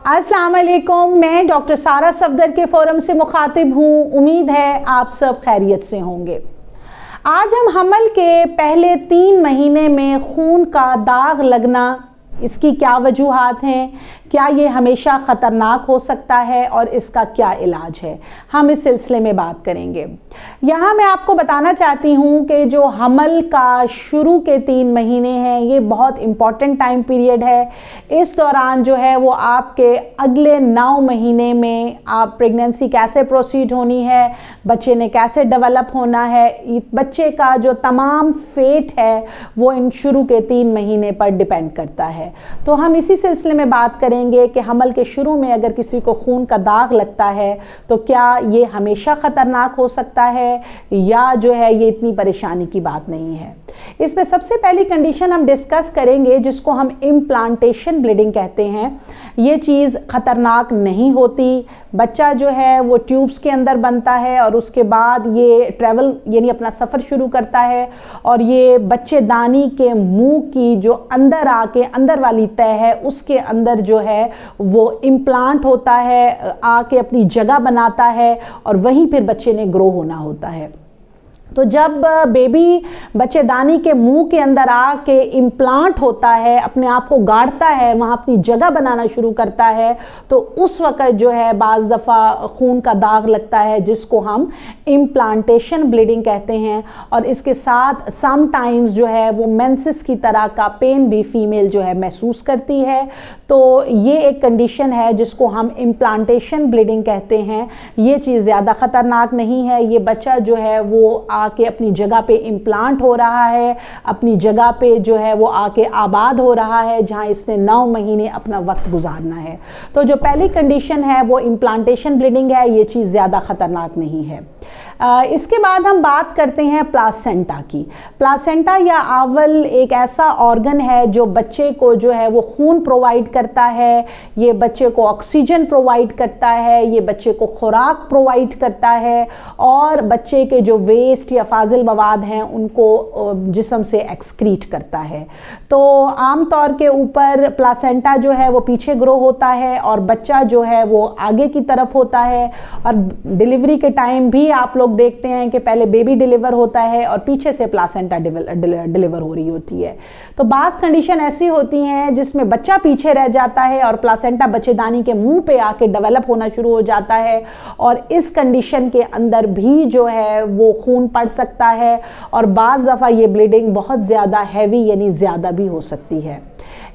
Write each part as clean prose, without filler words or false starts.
अस्सलाम वालेकुम, मैं डॉक्टर सारा सफदर के फोरम से मुखातिब हूँ। उम्मीद है आप सब खैरियत से होंगे। आज हम हमल के पहले 3 महीने में खून का दाग लगना, इसकी क्या वजूहात हैं, क्या ये हमेशा ख़तरनाक हो सकता है और इसका क्या इलाज है, हम इस सिलसिले में बात करेंगे। यहाँ मैं आपको बताना चाहती हूँ कि जो हमल का शुरू के 3 महीने हैं ये बहुत इम्पॉर्टेंट टाइम पीरियड है। इस दौरान जो है वो आपके अगले 9 महीने में आप प्रेगनेंसी कैसे प्रोसीड होनी है, बच्चे ने कैसे डेवलप होना है, बच्चे का जो तमाम फेट है वो इन शुरू के 3 महीने पर डिपेंड करता है। तो हम इसी सिलसिले में बात करेंगे कि हमल के शुरू में अगर किसी को खून का दाग लगता है तो क्या ये हमेशा ख़तरनाक हो सकता है या जो है ये इतनी परेशानी की बात नहीं है। इसमें सबसे पहली कंडीशन हम डिस्कस करेंगे जिसको हम इम्प्लांटेशन ब्लीडिंग कहते हैं। ये चीज़ ख़तरनाक नहीं होती, बच्चा जो है वो ट्यूब्स के अंदर बनता है और उसके बाद ये ट्रैवल यानी अपना सफ़र शुरू करता है और ये बच्चेदानी के मुंह की जो अंदर आके अंदर वाली तह है उसके अंदर जो है वो इम्प्लांट होता है, आके अपनी जगह बनाता है और वहीं फिर बच्चे ने ग्रो होना होता है। तो जब बेबी बच्चेदानी के मुंह के अंदर आके इम्प्लांट होता है, अपने आप को गाड़ता है, वहाँ अपनी जगह बनाना शुरू करता है, तो उस वक़्त जो है बाज़ दफ़ा खून का दाग लगता है जिसको हम इम्प्लांटेशन ब्लीडिंग कहते हैं। और इसके साथ समटाइम्स जो है वो मेंसेस की तरह का पेन भी फीमेल जो है महसूस करती है। तो ये एक कंडीशन है जिसको हम इम्प्लांटेशन ब्लीडिंग कहते हैं। ये चीज़ ज़्यादा ख़तरनाक नहीं है, ये बच्चा जो है वो आके अपनी जगह पे इम्प्लांट हो रहा है, अपनी जगह पे जो है वो आके आबाद हो रहा है जहाँ इसने 9 महीने अपना वक्त गुजारना है। तो जो पहली कंडीशन है वो इम्प्लांटेशन ब्लीडिंग है, ये चीज़ ज़्यादा ख़तरनाक नहीं है। इसके बाद हम बात करते हैं प्लासेंटा की। प्लासेंटा या आवल एक ऐसा ऑर्गन है जो बच्चे को जो है वो खून प्रोवाइड करता है, ये बच्चे को ऑक्सीजन प्रोवाइड करता है, ये बच्चे को खुराक प्रोवाइड करता है और बच्चे के जो वेस्ट या फाजिल मवाद हैं उनको जिस्म से एक्सक्रीट करता है। तो आम तौर के ऊपर प्लासेंटा जो है वो पीछे ग्रो होता है और बच्चा जो है वो आगे की तरफ होता है। और डिलीवरी के टाइम भी आप लोग देखते हैं कि पहले बेबी डिलीवर होता है और पीछे से प्लासेंटा डिलीवर हो रही होती है। तो बाज़ कंडीशन ऐसी होती हैं जिसमें बच्चा पीछे रह जाता है और प्लासेंटा बच्चेदानी के मुंह पे आके डेवलप होना शुरू हो जाता है और इस कंडीशन के अंदर भी जो है वो खून पड़ सकता है और बाज़ दफ़ा ये ब्लीडिंग बहुत ज़्यादा हैवी यानी ज़्यादा भी हो सकती है।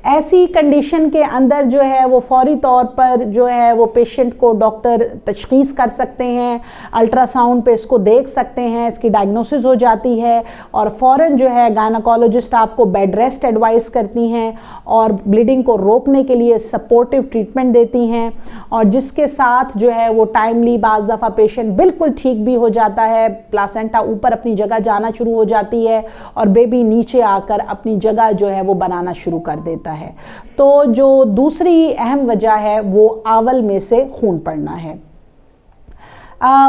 ऐसी कंडीशन के अंदर जो है वो फौरी तौर पर जो है वो पेशेंट को डॉक्टर तशख़ीस कर सकते हैं, अल्ट्रासाउंड पे इसको देख सकते हैं, इसकी डायग्नोसिस हो जाती है और फ़ौरन जो है गायनोकोलॉजिस्ट आपको बेड रेस्ट एडवाइस करती हैं और ब्लीडिंग को रोकने के लिए सपोर्टिव ट्रीटमेंट देती हैं और जिसके साथ जो है वो टाइमली बाज़ दफ़ा पेशेंट बिल्कुल ठीक भी हो जाता है, प्लासेंटा ऊपर अपनी जगह जाना शुरू हो जाती है और बेबी नीचे आकर अपनी जगह जो है वो बनाना शुरू कर देता है। तो जो दूसरी अहम वजह है वो आवल में से खून पड़ना है।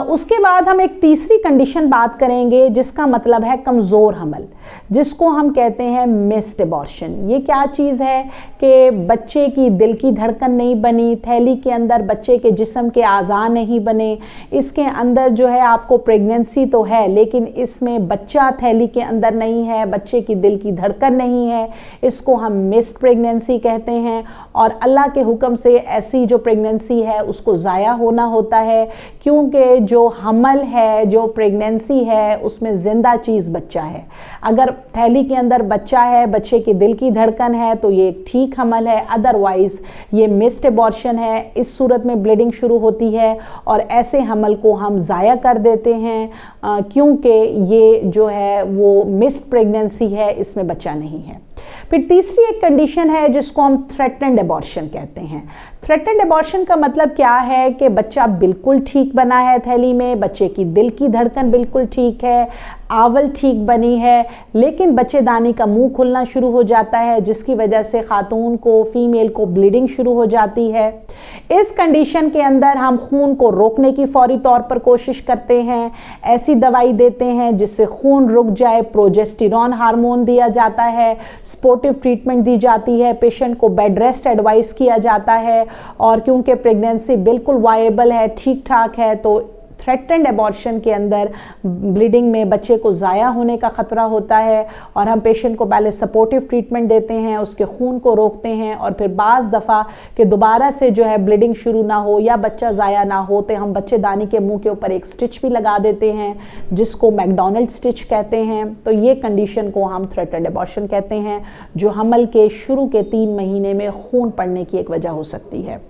उसके बाद हम एक तीसरी कंडीशन बात करेंगे जिसका मतलब है कमज़ोर हमल, जिसको हम कहते हैं मिस्ड एबॉर्शन। ये क्या चीज़ है कि बच्चे की दिल की धड़कन नहीं बनी, थैली के अंदर बच्चे के जिस्म के आज़ा नहीं बने, इसके अंदर जो है आपको प्रेगनेंसी तो है लेकिन इसमें बच्चा थैली के अंदर नहीं है, बच्चे की दिल की धड़कन नहीं है, इसको हम मिस्ड प्रेगनेंसी कहते हैं। और अल्लाह के हुक्म से ऐसी जो प्रेगनेंसी है उसको ज़ाया होना होता है क्योंकि जो हमल है, जो प्रेगनेंसी है उसमें ज़िंदा चीज़ बच्चा है। अगर थैली के अंदर बच्चा है, बच्चे की दिल की धड़कन है तो ये ठीक हमल है, अदरवाइज़ ये मिस्ड एबॉर्शन है। इस सूरत में ब्लीडिंग शुरू होती है और ऐसे हमल को हम ज़ाया कर देते हैं क्योंकि ये जो है वो मिस्ड प्रेगनेंसी है, इसमें बच्चा नहीं है। फिर तीसरी एक कंडीशन है जिसको हम थ्रेटन्ड एबॉर्शन कहते हैं। थ्रेटन्ड एबॉर्शन का मतलब क्या है कि बच्चा बिल्कुल ठीक बना है थैली में, बच्चे की दिल की धड़कन बिल्कुल ठीक है, आवल ठीक बनी है, लेकिन बच्चेदानी का मुंह खुलना शुरू हो जाता है जिसकी वजह से खातून को, फीमेल को ब्लीडिंग शुरू हो जाती है। इस कंडीशन के अंदर हम खून को रोकने की फौरी तौर पर कोशिश करते हैं, ऐसी दवाई देते हैं जिससे खून रुक जाए, प्रोजेस्टेरॉन हार्मोन दिया जाता है, सपोर्टिव ट्रीटमेंट दी जाती है, पेशेंट को बेड रेस्ट एडवाइस किया जाता है, और क्योंकि प्रेगनेंसी बिल्कुल वायबल है, ठीक ठाक है, तो थ्रेटन्ड एबॉर्शन के अंदर ब्लीडिंग में बच्चे को ज़ाया होने का ख़तरा होता है, और हम पेशेंट को पहले सपोर्टिव ट्रीटमेंट देते हैं, उसके खून को रोकते हैं, और फिर बाज़ दफ़ा कि दोबारा से जो है ब्लीडिंग शुरू ना हो या बच्चा ज़ाया ना हो तो हम बच्चेदानी के मुंह के ऊपर एक स्टिच भी लगा देते हैं जिसको मैकडोनल्ड स्टिच कहते हैं। तो ये कंडीशन को हम थ्रेटन्ड एबॉर्शन कहते हैं, जो हमल के शुरू के 3 महीने में खून पड़ने की एक वजह हो सकती है।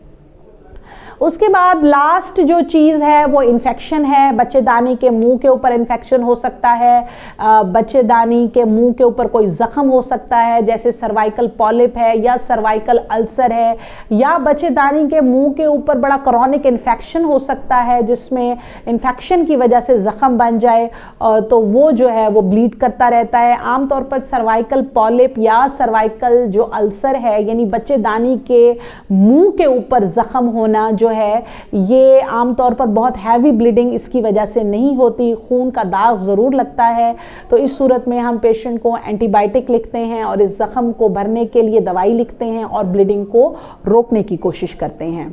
उसके बाद लास्ट जो चीज़ है वो इन्फेक्शन है। बच्चेदानी के मुंह के ऊपर इन्फेक्शन हो सकता है, बच्चेदानी के मुंह के ऊपर कोई ज़ख़म हो सकता है जैसे सर्वाइकल पॉलिप है या सर्वाइकल अल्सर है, या बच्चेदानी के मुंह के ऊपर बड़ा क्रॉनिक इन्फेक्शन हो सकता है जिसमें इन्फेक्शन की वजह से ज़ख़म बन जाए, तो वो जो है वो ब्लीड करता रहता है। आमतौर पर सर्वाइकल पॉलिप या सर्वाइकल जो अल्सर है यानी बच्चेदानी के मुंह के ऊपर ज़ख़म होना जो है ये आमतौर पर बहुत हैवी ब्लीडिंग इसकी वजह से नहीं होती, खून का दाग ज़रूर लगता है। तो इस सूरत में हम पेशेंट को एंटीबायोटिक लिखते हैं और इस ज़ख़म को भरने के लिए दवाई लिखते हैं और ब्लीडिंग को रोकने की कोशिश करते हैं।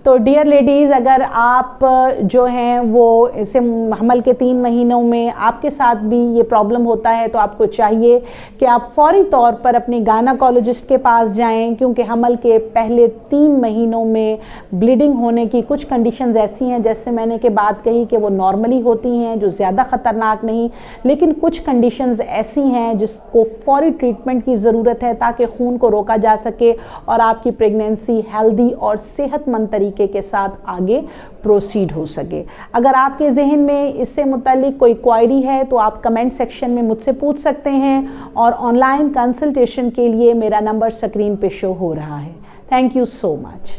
तो डियर लेडीज़, अगर आप जो हैं वो इसे हमल के 3 महीनों में आपके साथ भी ये प्रॉब्लम होता है तो आपको चाहिए कि आप फौरी तौर पर अपने गायनेकोलॉजिस्ट के पास जाएं, क्योंकि हमल के पहले 3 महीनों में ब्लीडिंग होने की कुछ कंडीशंस ऐसी हैं जैसे मैंने के बात कही कि वो नॉर्मली होती हैं जो ज़्यादा ख़तरनाक नहीं, लेकिन कुछ कंडीशंस ऐसी हैं जिसको फौरी ट्रीटमेंट की ज़रूरत है ताकि खून को रोका जा सके और आपकी प्रेगनेंसी हेल्दी और सेहतमंद तरीके के साथ आगे प्रोसीड हो सके। अगर आपके जहन में इससे मुतालिक कोई क्वेरी है तो आप कमेंट सेक्शन में मुझसे पूछ सकते हैं, और ऑनलाइन कंसल्टेशन के लिए मेरा नंबर स्क्रीन पे शो हो रहा है। Thank you so much.